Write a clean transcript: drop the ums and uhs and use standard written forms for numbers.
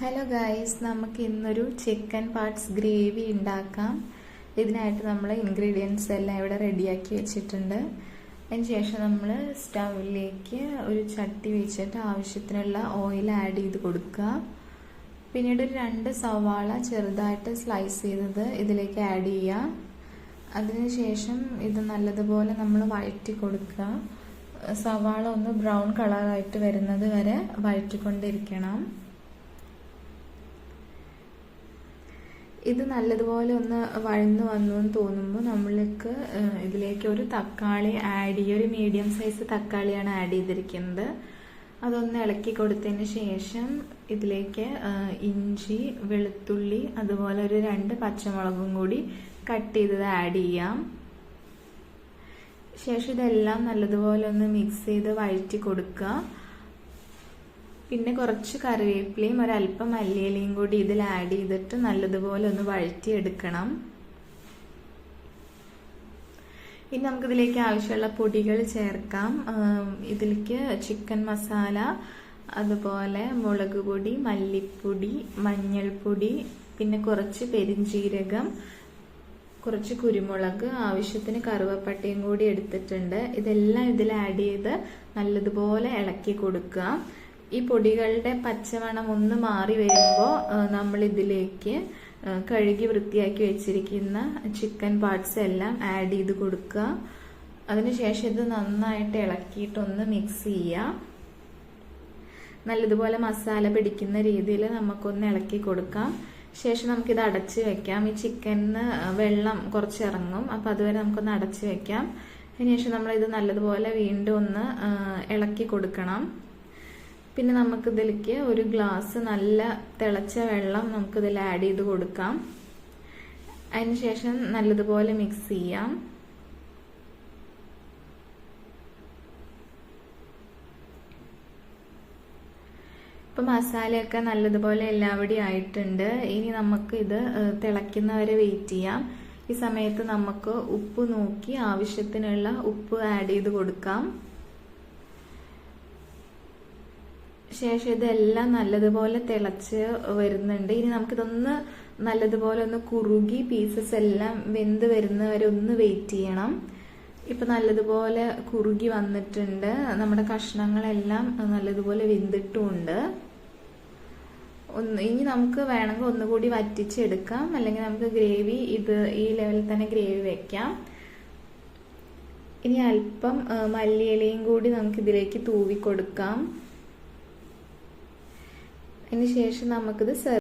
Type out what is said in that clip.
Hello guys, നമുക്ക് ഇന്നൊരു chicken parts gravy ഉണ്ടാക്കാം. ഇതിനായിട്ട് നമ്മൾ ഇൻഗ്രീഡിയൻസ് എല്ലാം ഇവിടെ റെഡിയാക്കി വെച്ചിട്ടുണ്ട്. അതിന് ശേഷം നമ്മൾ സ്റ്റൗവിലേക്ക് ഒരു ചട്ടി വെച്ചിട്ട് ആവശ്യത്തിനുള്ള ഓയിൽ ആഡ് ചെയ്ത് കൊടുക്കുക. പിന്നീട് ഒരു 2 സവാള ചെറുതായിട്ട് സ്ലൈസ് ചെയ്തത് ഇതിലേക്ക് ആഡ് ചെയ്യുക. അതിനുശേഷം ഇത് നല്ലതുപോലെ നമ്മൾ വഴറ്റി കൊടുക്കുക. സവാള ഒന്ന് ബ്രൗൺ കളറായിട്ട് വരുന്നത് വരെ വഴറ്റിക്കൊണ്ടിരിക്കണം. ഇത് നല്ലതുപോലെ ഒന്ന് വഴന്നു വന്നു എന്ന് തോന്നുമ്പോൾ നമ്മൾക്ക് ഇതിലേക്ക് ഒരു തക്കാളി ആഡ് ചെയ്യുക. ഒരു മീഡിയം സൈസ് തക്കാളിയാണ് ആഡ് ചെയ്തിരിക്കുന്നത്. അതൊന്ന് ഇളക്കി കൊടുത്തതിന് ശേഷം ഇതിലേക്ക് ഇഞ്ചി, വെളുത്തുള്ളി, അതുപോലെ ഒരു 2 പച്ചമുളകും കൂടി കട്ട് ചെയ്തത് ആഡ് ചെയ്യാം. ശേഷം ഇതെല്ലാം നല്ലതുപോലെ ഒന്ന് മിക്സ് ചെയ്ത് വഴറ്റി കൊടുക്കുക. പിന്നെ കുറച്ച് കറിവേപ്പിലയും ഒരല്പം മല്ലിയിലയും കൂടി ഇതിൽ ആഡ് ചെയ്തിട്ട് നല്ലതുപോലെ ഒന്ന് വഴറ്റിയെടുക്കണം. ഇനി നമുക്കിതിലേക്ക് ആവശ്യമുള്ള പൊടികൾ ചേർക്കാം. ഇതിലേക്ക് ചിക്കൻ മസാല, അതുപോലെ മുളക് പൊടി, മല്ലിപ്പൊടി, മഞ്ഞൾപ്പൊടി, പിന്നെ കുറച്ച് പെരിഞ്ജീരകം, കുറച്ച് കുരുമുളക്, ആവശ്യത്തിന് കറുവപ്പട്ടയും കൂടി എടുത്തിട്ടുണ്ട്. ഇതെല്ലാം ഇതിൽ ആഡ് ചെയ്ത് നല്ലതുപോലെ ഇളക്കി കൊടുക്കുക. ഈ പൊടികളുടെ പച്ചമണം ഒന്ന് മാറി വരുമ്പോൾ നമ്മൾ ഇതിലേക്ക് കഴുകി വൃത്തിയാക്കി വെച്ചിരിക്കുന്ന ചിക്കൻ പാർട്സ് എല്ലാം ആഡ് ചെയ്ത് കൊടുക്കുക. അതിനുശേഷം ഇത് നന്നായിട്ട് ഇളക്കിയിട്ടൊന്ന് മിക്സ് ചെയ്യുക. നല്ലതുപോലെ മസാല പിടിക്കുന്ന രീതിയിൽ നമുക്കൊന്ന് ഇളക്കി കൊടുക്കാം. ശേഷം നമുക്കിത് അടച്ച് വെക്കാം. ഈ ചിക്കനിന്ന് വെള്ളം കുറച്ച് ഇറങ്ങും, അപ്പോൾ അതുവരെ നമുക്കൊന്ന് അടച്ച് വെക്കാം. അതിനുശേഷം നമ്മളിത് നല്ലതുപോലെ വീണ്ടും ഒന്ന് ഇളക്കി കൊടുക്കണം. പിന്നെ നമുക്കിതിലേക്ക് ഒരു ഗ്ലാസ് നല്ല തിളച്ച വെള്ളം നമുക്കിതിൽ ആഡ് ചെയ്ത് കൊടുക്കാം. അതിനുശേഷം നല്ലതുപോലെ മിക്സ് ചെയ്യാം. ഇപ്പം മസാലയൊക്കെ നല്ലതുപോലെ എല്ലാവിടെയും ആയിട്ടുണ്ട്. ഇനി നമുക്ക് ഇത് തിളയ്ക്കുന്നവരെ വെയിറ്റ് ചെയ്യാം. ഈ സമയത്ത് നമുക്ക് ഉപ്പ് നോക്കി ആവശ്യത്തിനുള്ള ഉപ്പ് ആഡ് ചെയ്ത് കൊടുക്കാം. ശേഷം ഇതെല്ലാം നല്ലതുപോലെ തിളച്ച് വരുന്നുണ്ട്. ഇനി നമുക്കിതൊന്ന് നല്ലതുപോലെ ഒന്ന് കുറുകി പീസസ് എല്ലാം വെന്ത് വരുന്നവരെ ഒന്ന് വെയിറ്റ് ചെയ്യണം. ഇപ്പം നല്ലതുപോലെ കുറുകി വന്നിട്ടുണ്ട്. നമ്മുടെ കഷ്ണങ്ങളെല്ലാം നല്ലതുപോലെ വെന്തിട്ടുമുണ്ട്. ഇനി നമുക്ക് വേണമെങ്കിൽ ഒന്നുകൂടി വറ്റിച്ചെടുക്കാം, അല്ലെങ്കിൽ നമുക്ക് ഗ്രേവി ഈ ലെവലിൽ തന്നെ ഗ്രേവി വെക്കാം. ഇനി അല്പം മല്ലിയിലയും കൂടി നമുക്ക് ഇതിലേക്ക് തൂവി കൊടുക്കാം. അതിന് ശേഷം നമുക്കിത്